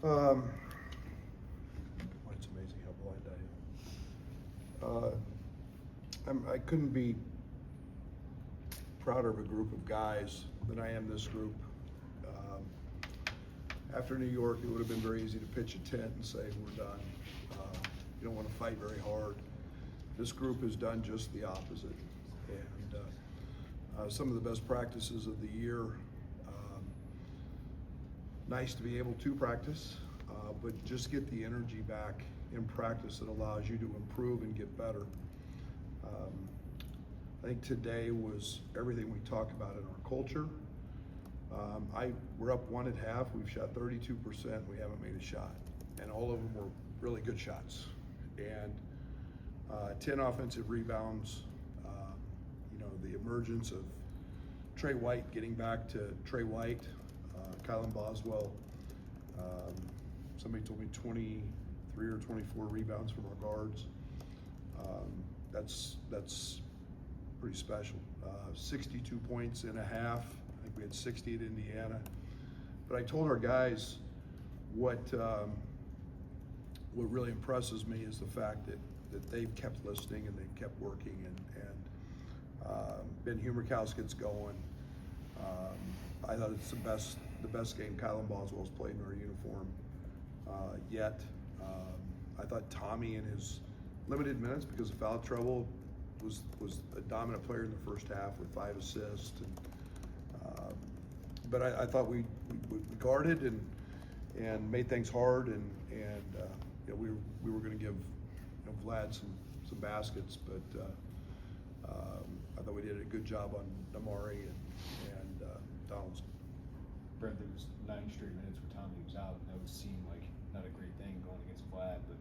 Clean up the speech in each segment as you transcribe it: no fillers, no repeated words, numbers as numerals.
Well, it's amazing how blind I am. I couldn't be prouder of a group of guys than I am this group. After New York, it would have been very easy to pitch a tent and say, we're done. You don't want to fight very hard. This group has done just the opposite. And some of the best practices of the year. Nice to be able to practice, but just get the energy back in practice that allows you to improve and get better. I think today was everything we talk about in our culture. We're up 1 1/2. We've shot 32%. We haven't made a shot, and all of them were really good shots. And 10 offensive rebounds. The emergence of Trey White getting back to Trey White, Kylan Boswell. Somebody told me 23 or 24 rebounds from our guards. That's pretty special. 62 points in a half. I think we had 60 at Indiana. But I told our guys what really impresses me is the fact that they've kept listening and they've kept working, and Ben Humerkaus gets going. I thought it's the best game Kylan Boswell's played in our uniform yet. I thought Tommy, in his limited minutes because of foul trouble, was a dominant player in the first half with 5 assists. But I thought we guarded and made things hard, and we were going to give Vlad some baskets, but I thought we did a good job on Damari and Donaldson. Brent, there was 9 straight minutes where Tommy was out, and that would seem like not a great thing going against Vlad, but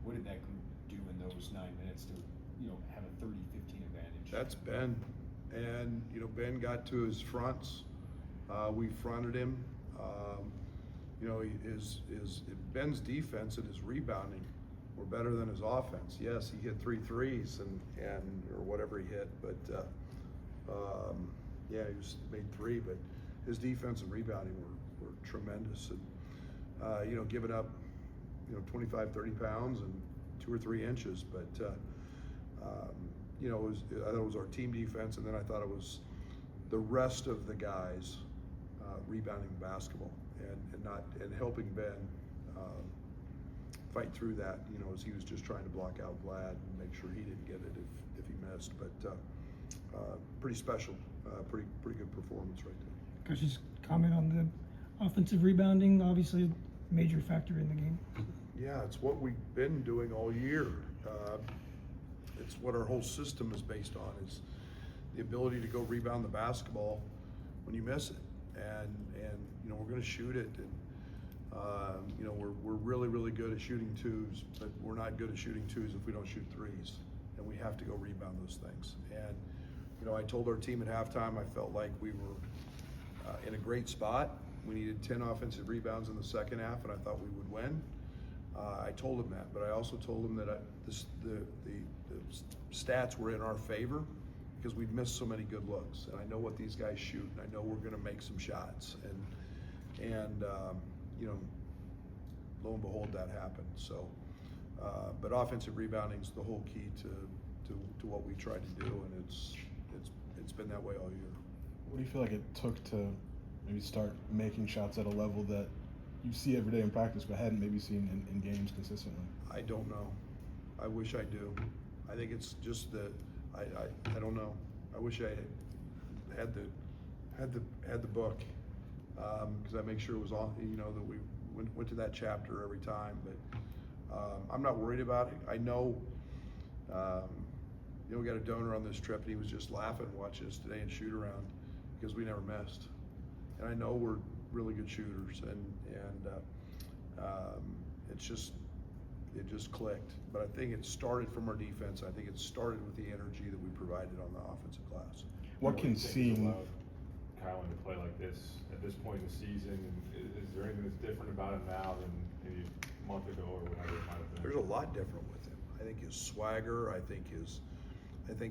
what did that group do in those 9 minutes to have a 30-15 advantage? That's Ben. And Ben got to his fronts. We fronted him. His Ben's defense and his rebounding were better than his offense. Yes, he hit 3 threes and or whatever he hit, but he made 3. But his defense and rebounding were tremendous, and giving up 25, 30 pounds and 2 or 3 inches. But I thought it was our team defense, and then I thought it was the rest of the guys rebounding basketball and helping Ben fight through that, as he was just trying to block out Vlad and make sure he didn't get it if he missed. But pretty special, pretty good performance right there. Could you just comment on the offensive rebounding? Obviously, a major factor in the game. Yeah, it's what we've been doing all year. It's what our whole system is based on, is the ability to go rebound the basketball when you miss it, and we're going to shoot it, and we're really good at shooting 2s, but we're not good at shooting 2s if we don't shoot 3s, and we have to go rebound those things. And I told our team at halftime I felt like we were in a great spot. We needed 10 offensive rebounds in the second half, and I thought we would win. I told them that, but I also told them that the stats were in our favor because we'd missed so many good looks, and I know what these guys shoot, and I know we're going to make some shots, and lo and behold, that happened. So, but offensive rebounding is the whole key to what we tried to do, and it's been that way all year. What do you feel like it took to maybe start making shots at a level that you see every day in practice but hadn't maybe seen in games consistently? I don't know. I wish I do. I think it's just I don't know. I wish I had the book, because I make sure it was on, that we went to that chapter every time. But I'm not worried about it. I know, we got a donor on this trip, and he was just laughing watching us today in shoot around because we never missed. And I know we're really good shooters, and it just clicked. But I think it started from our defense. I think it started with the energy that we provided on the offensive glass. What can seem Kylan to play like this at this point in the season? Is there anything that's different about him now than maybe a month ago or whatever it might have been? There's a lot different with him. I think his swagger. I think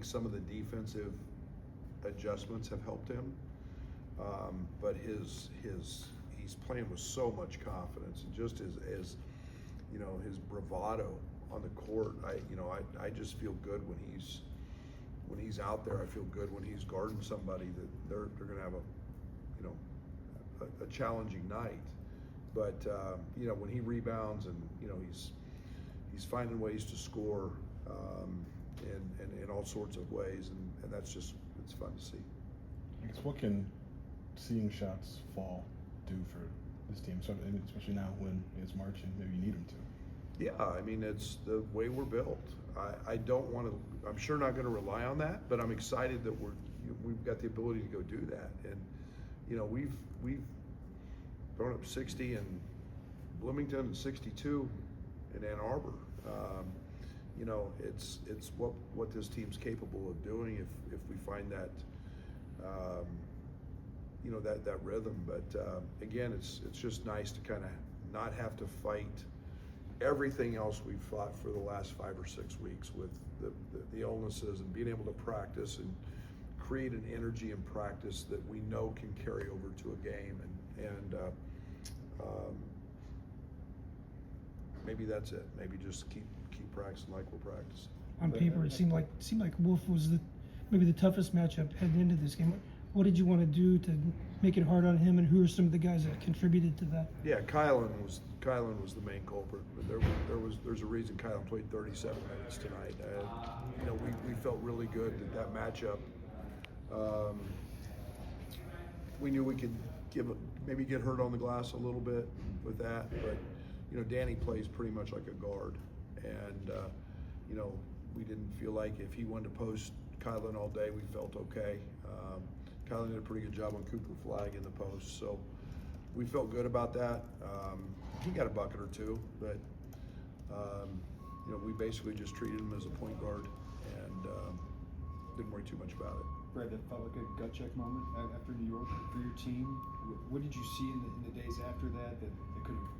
some of the defensive adjustments have helped him. But he he's playing with so much confidence, and just as you know, his bravado on the court. I just feel good when he's out there. I feel good when he's guarding somebody that they're going to have a challenging night. But when he rebounds and he's finding ways to score in all sorts of ways, and that's just, it's fun to see. I guess what can seeing shots fall do for this team, especially now when it's March and maybe you need them to? Yeah, I mean, it's the way we're built. I don't want to, I'm sure not going to rely on that, but I'm excited that we've got the ability to go do that. And we've thrown up 60 in Bloomington and 62 in Ann Arbor. It's what this team's capable of doing if we find that that rhythm. But again, it's just nice to kind of not have to fight everything else we've fought for the last 5 or 6 weeks with the illnesses, and being able to practice and create an energy in practice that we know can carry over to a game, and maybe that's it. Maybe just keep practicing like we're practicing. On paper, it seemed like Wolf was maybe the toughest matchup heading into this game. What did you want to do to make it hard on him, and who are some of the guys that contributed to that? Yeah, Kylan was the main culprit. But there's a reason Kylan played 37 minutes tonight. We felt really good that matchup. We knew we could maybe get hurt on the glass a little bit with that, but Danny plays pretty much like a guard, and we didn't feel like if he wanted to post Kylan all day, we felt okay. Kylan did a pretty good job on Cooper Flag in the post, so we felt good about that. He got a bucket or two, but we basically just treated him as a point guard and didn't worry too much about it. Brad, that felt like a gut check moment after New York for your team. What did you see in the days after that could have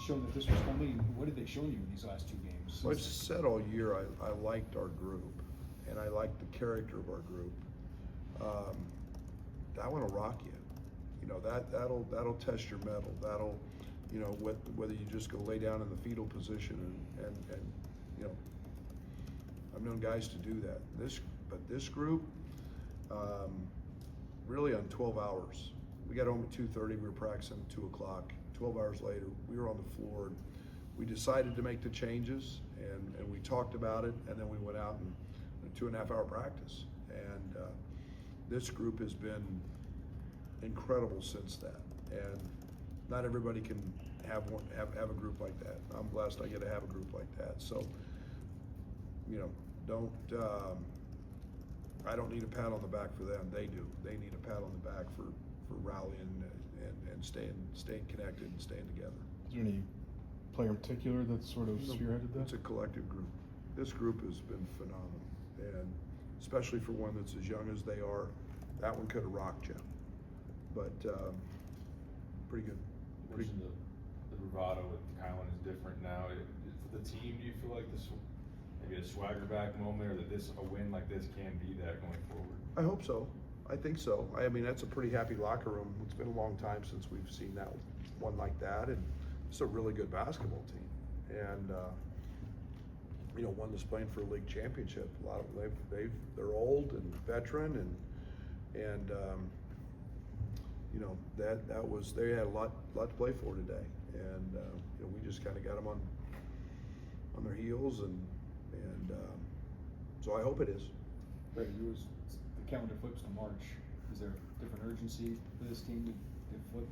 shown that this was coming? What did they show you in these last 2 games? Well, I've said all year I liked our group, and I liked the character of our group. That one will rock you. That'll test your mettle. That'll, whether you just go lay down in the fetal position and I've known guys to do that. This group, really on 12 hours. We got home at 2:30. We were practicing at 2 o'clock. 12 hours later, we were on the floor. And we decided to make the changes, and we talked about it, and then we went out and a 2.5-hour practice. And this group has been incredible since that. And not everybody can have a group like that. I'm blessed I get to have a group like that. So, I don't need a pat on the back for them. They do. They need a pat on the back for rallying and staying connected and staying together. Is there any player in particular that's sort of spearheaded that? It's a collective group. This group has been phenomenal, and especially for one that's as young as they are, that one could have rocked you. But pretty good. The bravado with Kylan is different now. For the team, do you feel like this maybe a swagger back moment, or that a win like this can be that going forward? I hope so. I think so. I mean, that's a pretty happy locker room. It's been a long time since we've seen that one like that, and it's a really good basketball team. And one that's playing for a league championship. A lot of they're old and veteran, and they had a lot to play for today, and we just kind of got them on their heels, and so I hope it is. Brad, the calendar flips to March. Is there different urgency for this team to flip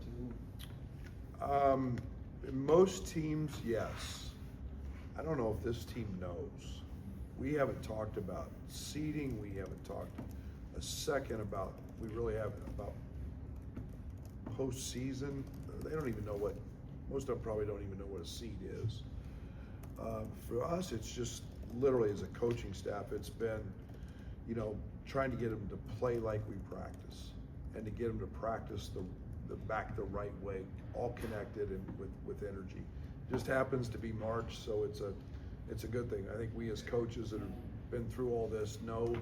to? Most teams, yes. I don't know if this team knows. We haven't talked about seeding. We haven't talked a second about. We really haven't about postseason. They don't even know what. Most of them probably don't even know what a seed is. For us, it's just literally as a coaching staff, it's been, trying to get them to play like we practice, and to get them to practice the back the right way, all connected and with energy. Just happens to be March, so it's a good thing. I think we as coaches that have been through all this know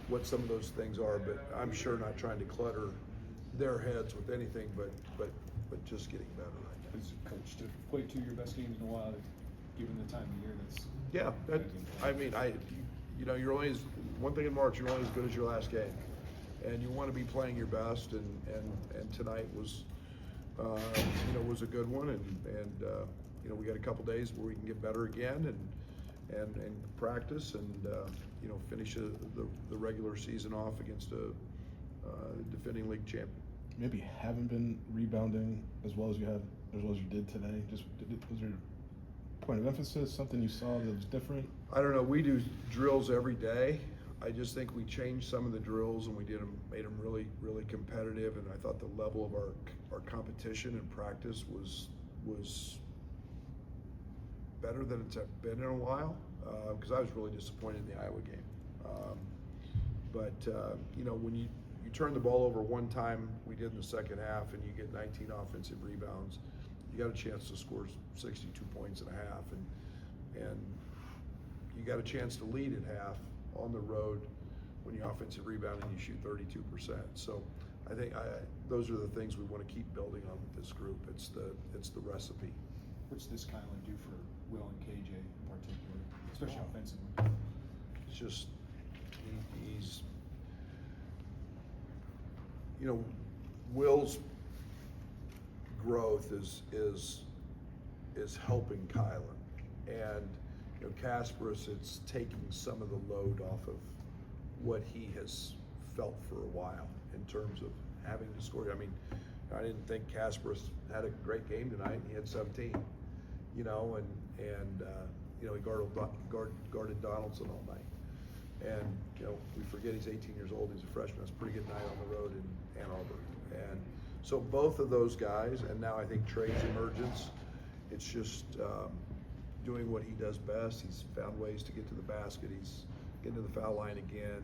what some of those things are, but I'm sure not trying to clutter their heads with anything but but just getting better right now. As a coach, to play 2 of your best games in a while, given the time of year, that's. Yeah, that, I mean, you know, you're only one thing in March, you're only as good as your last game. And you want to be playing your best, and tonight was, you know, was a good one, and you know, we got a couple days where we can get better again and practice and you know, finish the regular season off against a defending league champion. Maybe haven't been rebounding as well as you did today. Was there a point of emphasis, something you saw that was different? I don't know. We do drills every day. I just think we changed some of the drills and we made them really, really competitive. And I thought the level of our competition and practice was better than it's been in a while. Because I was really disappointed in the Iowa game. You know, when you turn the ball over one time, we did in the second half, and you get 19 offensive rebounds, you got a chance to score 62 points and a half, and you got a chance to lead at half on the road when you offensive rebound and you shoot 32%. So I think those are the things we want to keep building on with this group. It's the recipe. What's this Kylan do for Will and KJ in particular, especially offensively? It's just he's, you know, Will's growth is helping Kylan, and you know, Kasparis, it's taking some of the load off of what he has felt for a while in terms of having to score. I mean, I didn't think Kasparis had a great game tonight. He had 17, you know, and you know, he guarded Donaldson all night. And, you know, we forget he's 18 years old, he's a freshman. That's a pretty good night on the road in Ann Arbor. And so both of those guys, and now I think Trey's emergence, it's just doing what he does best. He's found ways to get to the basket. He's getting to the foul line again.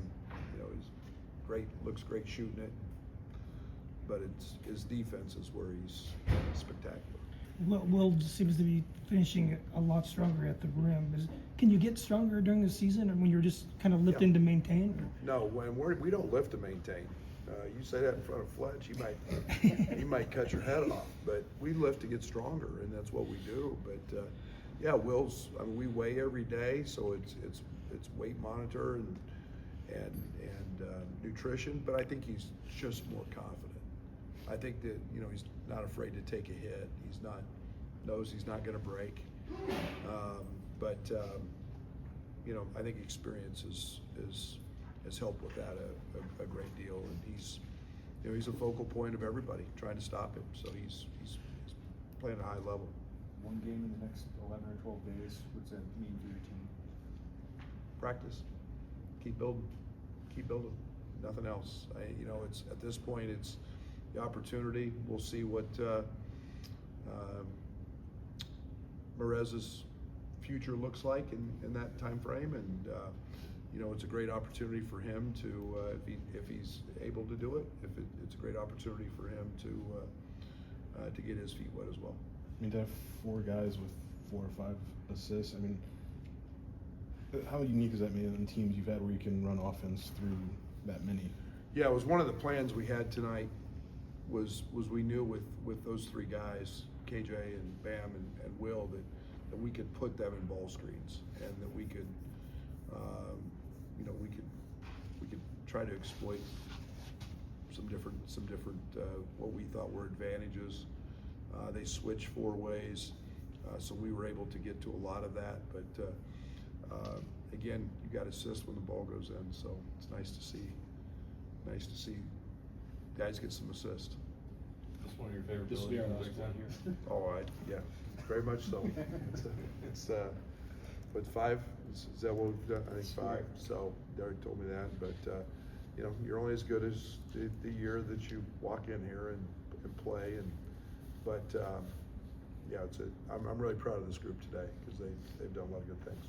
You know, he's great, looks great shooting it. But it's his defense is where he's spectacular. Will seems to be finishing a lot stronger at the rim. Can you get stronger during the season, or when you're just kind of lifting to maintain? Or? No, when we don't lift to maintain. You say that in front of Fletch, he might cut your head off. But we lift to get stronger, and that's what we do. But yeah, Will's. I mean, we weigh every day, so it's weight monitor and nutrition. But I think he's just more confident. I think that, you know, he's not afraid to take a hit. Knows he's not going to break. You know, I think experience has helped with that a great deal, and he's a focal point of everybody trying to stop him. So he's playing at a high level. One game in the next 11 or 12 days. What's that mean for your team? Practice. Keep building. Nothing else. You know, it's at this point, it's the opportunity. We'll see what Merez's future looks like in that time frame, and you know, it's a great opportunity for him to if he's able to do it. It's a great opportunity for him to get his feet wet as well. I mean, to have 4 guys with 4 or 5 assists, I mean, how unique is that, man, in teams you've had where you can run offense through that many? Yeah, it was one of the plans we had tonight. Was we knew with those 3 guys, KJ and Bam and Will, that we could put them in ball screens, and that we could, you know, we could try to exploit some different what we thought were advantages. They switched 4 ways, so we were able to get to a lot of that. But again, you got assists when the ball goes in, so it's nice to see guys get some assists. That's one of your favorite This will be our buildings last in the Big one Ten? here. Oh, yeah, very much so. It's with 5, is that what we've done? I think 5. So Derek told me that, but you know, you're only as good as the year that you walk in here and play. But yeah, I'm really proud of this group today because they've done a lot of good things.